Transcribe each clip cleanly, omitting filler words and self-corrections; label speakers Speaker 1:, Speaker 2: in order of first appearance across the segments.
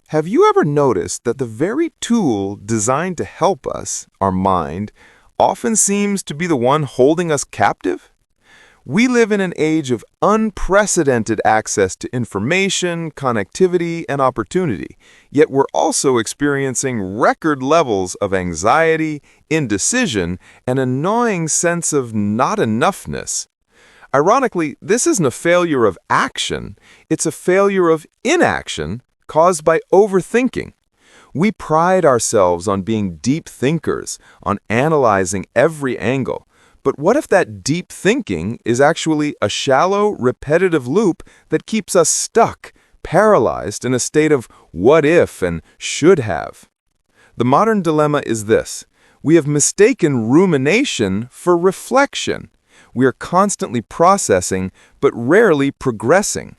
Speaker 1: Have you ever noticed that the very tool designed to help us, our mind, often seems to be the one holding us captive? We live in an age of unprecedented access to information, connectivity, and opportunity, yet we're also experiencing record levels of anxiety, indecision, and a gnawing sense of not enoughness. Ironically, this isn't a failure of action, it's a failure of inaction caused by overthinking. We pride ourselves on being deep thinkers, on analyzing every angle. But what if that deep thinking is actually a shallow, repetitive loop that keeps us stuck, paralyzed in a state of what if and should have? The modern dilemma is this. We have mistaken rumination for reflection. We are constantly processing, but rarely progressing.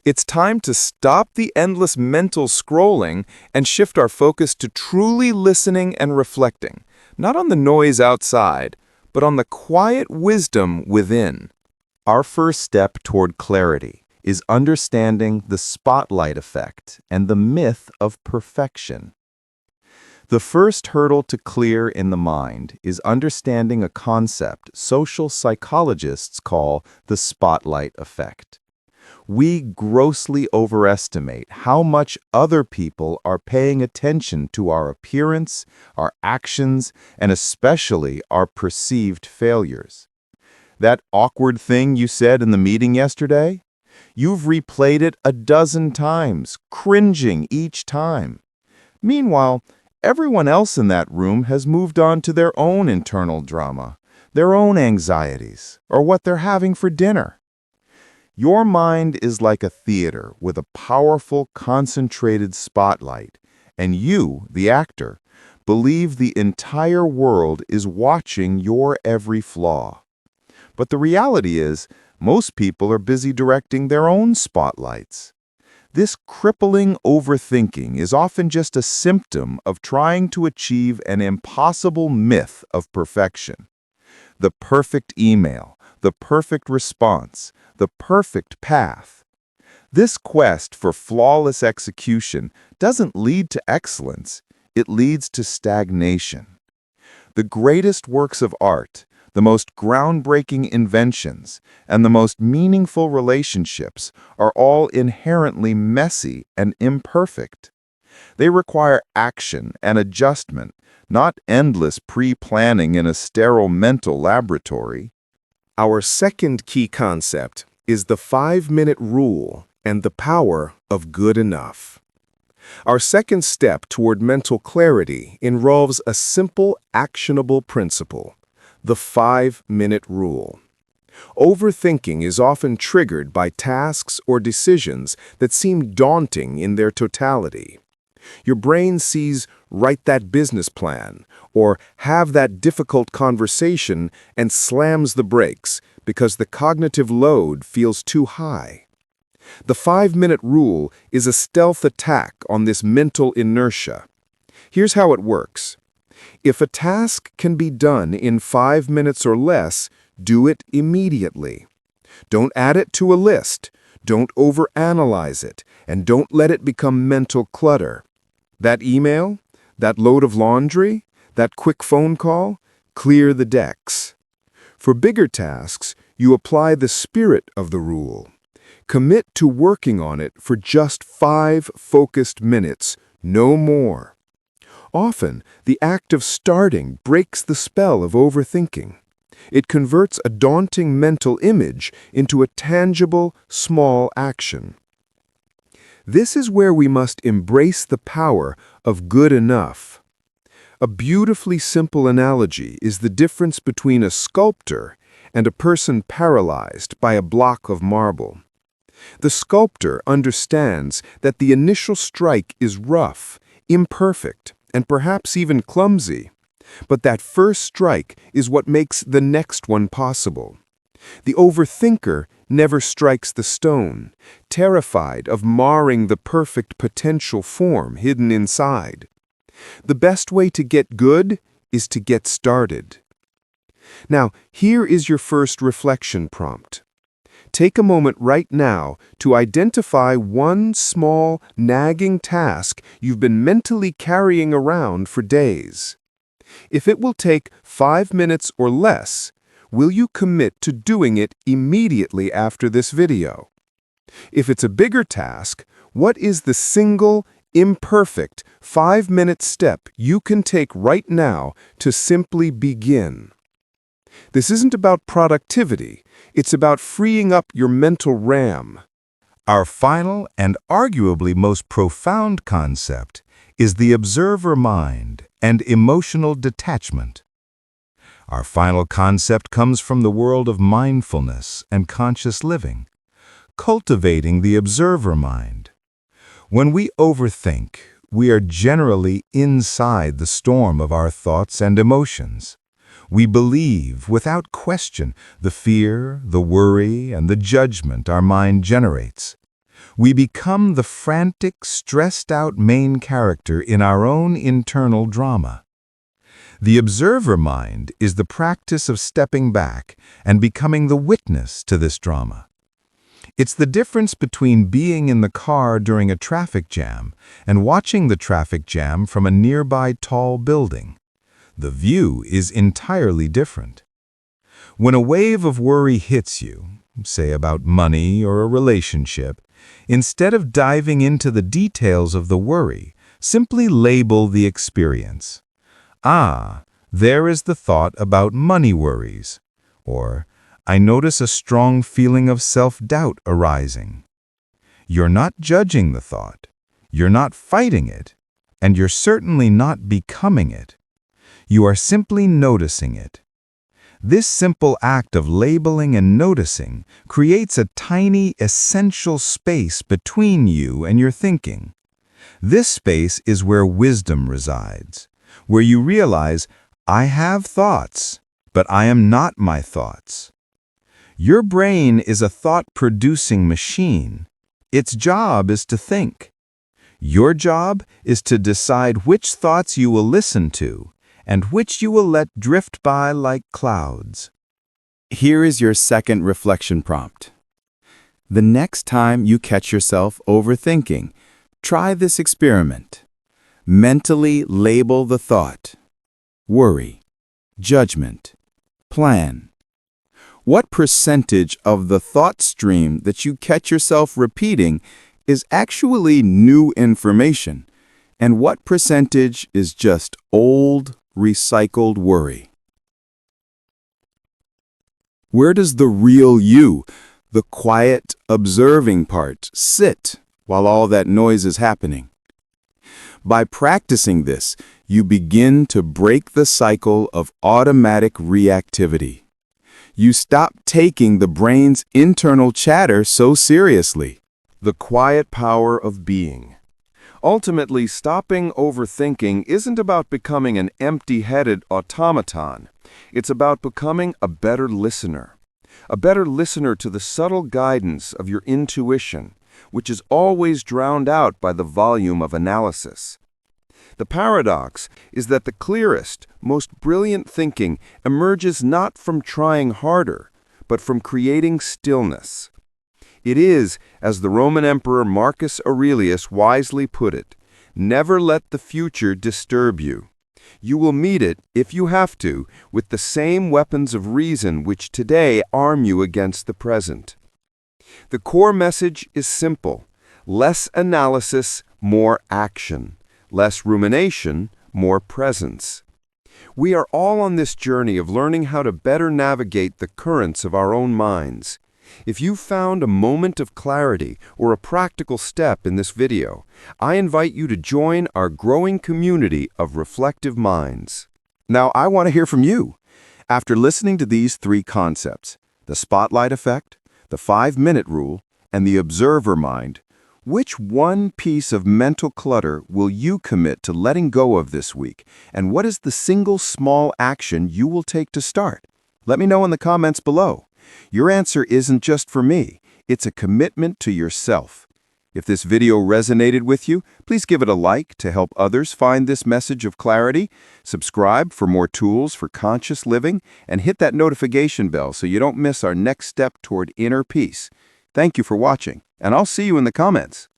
Speaker 1: It's time to stop the endless mental scrolling and shift our focus to truly listening and reflecting, not on the noise outside, but on the quiet wisdom within.
Speaker 2: Our first step toward clarity is understanding the spotlight effect and the myth of perfection. The first hurdle to clear in the mind is understanding a concept social psychologists call the spotlight effect. We grossly overestimate how much other people are paying attention to our appearance, our actions, and especially our perceived failures. That awkward thing you said in the meeting yesterday? You've replayed it a dozen times, cringing each time. Meanwhile, everyone else in that room has moved on to their own internal drama, their own anxieties, or what they're having for dinner. Your mind is like a theater with a powerful, concentrated spotlight, and you, the actor, believe the entire world is watching your every flaw. But the reality is, most people are busy directing their own spotlights. This crippling overthinking is often just a symptom of trying to achieve an impossible myth of perfection. The perfect email, the perfect response, the perfect path. This quest for flawless execution doesn't lead to excellence, it leads to stagnation. The greatest works of art, the most groundbreaking inventions, and the most meaningful relationships are all inherently messy and imperfect. They require action and adjustment, not endless pre-planning in a sterile mental laboratory.
Speaker 3: Our second key concept is the 5-minute rule and the power of good enough. Our second step toward mental clarity involves a simple, actionable principle, the 5-minute rule. Overthinking is often triggered by tasks or decisions that seem daunting in their totality. Your brain sees write that business plan or have that difficult conversation and slams the brakes because the cognitive load feels too high. The 5-minute rule is a stealth attack on this mental inertia. Here's how it works. If a task can be done in 5 minutes or less, do it immediately. Don't add it to a list, don't overanalyze it, and don't let it become mental clutter. That email, that load of laundry, that quick phone call, clear the decks. For bigger tasks, you apply the spirit of the rule. Commit to working on it for just 5 focused minutes, no more. Often, the act of starting breaks the spell of overthinking. It converts a daunting mental image into a tangible, small action. This is where we must embrace the power of good enough. A beautifully simple analogy is the difference between a sculptor and a person paralyzed by a block of marble. The sculptor understands that the initial strike is rough, imperfect, and perhaps even clumsy. But that first strike is what makes the next one possible. The overthinker never strikes the stone, terrified of marring the perfect potential form hidden inside. The best way to get good is to get started. Now, here is your first reflection prompt. Take a moment right now to identify one small, nagging task you've been mentally carrying around for days. If it will take 5 minutes or less, will you commit to doing it immediately after this video? If it's a bigger task, what is the single, imperfect 5-minute step you can take right now to simply begin? This isn't about productivity, it's about freeing up your mental RAM.
Speaker 2: Our final and arguably most profound concept is the observer mind and emotional detachment. Our final concept comes from the world of mindfulness and conscious living, cultivating the observer mind. When we overthink, we are generally inside the storm of our thoughts and emotions. We believe, without question, the fear, the worry, and the judgment our mind generates. We become the frantic, stressed-out main character in our own internal drama. The observer mind is the practice of stepping back and becoming the witness to this drama. It's the difference between being in the car during a traffic jam and watching the traffic jam from a nearby tall building. The view is entirely different. When a wave of worry hits you, say about money or a relationship, instead of diving into the details of the worry, simply label the experience. Ah, there is the thought about money worries. Or, I notice a strong feeling of self-doubt arising. You're not judging the thought, you're not fighting it, and you're certainly not becoming it. You are simply noticing it. This simple act of labeling and noticing creates a tiny, essential space between you and your thinking. This space is where wisdom resides, where you realize, I have thoughts, but I am not my thoughts. Your brain is a thought-producing machine. Its job is to think. Your job is to decide which thoughts you will listen to and which you will let drift by like clouds. Here is your second reflection prompt. The next time you catch yourself overthinking, try this experiment. Mentally label the thought: worry, judgment, plan. What percentage of the thought stream that you catch yourself repeating is actually new information, and what percentage is just old, recycled worry? Where does the real you, the quiet, observing part, sit while all that noise is happening? By practicing this, you begin to break the cycle of automatic reactivity. You stop taking the brain's internal chatter so seriously.
Speaker 3: The quiet power of being. Ultimately, stopping overthinking isn't about becoming an empty-headed automaton. It's about becoming a better listener to the subtle guidance of your intuition, which is always drowned out by the volume of analysis. The paradox is that the clearest, most brilliant thinking emerges not from trying harder, but from creating stillness. It is, as the Roman Emperor Marcus Aurelius wisely put it, never let the future disturb you. You will meet it, if you have to, with the same weapons of reason which today arm you against the present. The core message is simple: less analysis, more action; less rumination, more presence. We are all on this journey of learning how to better navigate the currents of our own minds. If you found a moment of clarity or a practical step in this video, I invite you to join our growing community of reflective minds.
Speaker 2: Now, I want to hear from you. After listening to these three concepts, the spotlight effect, the 5-minute rule, and the observer mind, which one piece of mental clutter will you commit to letting go of this week? And what is the single small action you will take to start? Let me know in the comments below. Your answer isn't just for me, it's a commitment to yourself. If this video resonated with you, please give it a like to help others find this message of clarity. Subscribe for more tools for conscious living, and hit that notification bell so you don't miss our next step toward inner peace. Thank you for watching, and I'll see you in the comments.